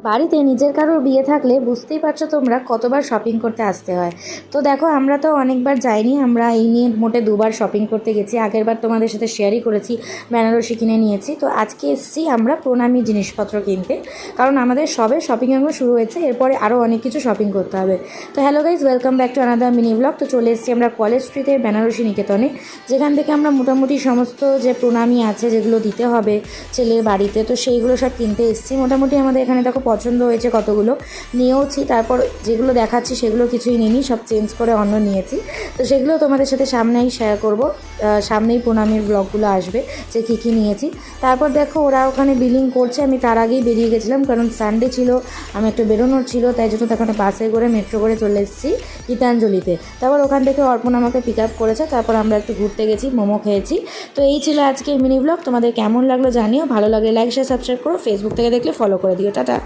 বাড়িতে নিজের কারোর বিয়ে থাকলে বুঝতেই পারছো তোমরা কতবার শপিং করতে আসতে হয়। তো দেখো আমরা তো অনেকবার যাইনি, আমরা এই নিয়ে মোটে দুবার শপিং করতে গেছি। আগেরবার তোমাদের সাথে শেয়ারই করেছি, বেনারসি কিনে নিয়েছি। তো আজকে এসেছি আমরা প্রণামী জিনিসপত্র কিনতে, কারণ আমাদের সবে শপিং এগুলো শুরু হয়েছে, এরপরে আরও অনেক কিছু শপিং করতে হবে। তো hello guys, welcome back to another mini blog. তো চলে এসেছি আমরা কলেজ স্ট্রিটের বেনারসি নিকেতনে, যেখান থেকে আমরা মোটামুটি সমস্ত যে প্রণামী আছে যেগুলো দিতে হবে ছেলের বাড়িতে, তো সেইগুলো সব কিনতে এসেছি। মোটামুটি আমাদের এখানে দেখো পছন্দ হয়েছে, কতগুলো নিয়েওছি। তারপর যেগুলো দেখাচ্ছি সেগুলো কিছুই নিইনি, সব চেঞ্জ করে অন্য নিয়েছি। তো সেগুলো তোমাদের সাথে সামনেই শেয়ার করব, সামনেই প্রণামীর ব্লগগুলো আসবে যে কী কী নিয়েছি। তারপর দেখো ওরা ওখানে বিলিং করছে, আমি তার আগেই বেরিয়ে গেছিলাম, কারণ সানডে ছিল, আমি একটু বেরোনোর ছিল, তাই জন্য তখন বাসে করে মেট্রো করে চলে এসেছি গীতাঞ্জলিতে। তারপর ওখান থেকে অর্পণ আমাকে পিক আপ করেছে, তারপর আমরা একটু ঘুরতে গেছি, মোমো খেয়েছি। তো এই ছিল আজকের মিনি ব্লগ। তোমাদের কেমন লাগলো জানিও, ভালো লাগলে লাইক শেয়ার সাবস্ক্রাইব করো, ফেসবুক থেকে দেখলে ফলো করে দিও। টাটা।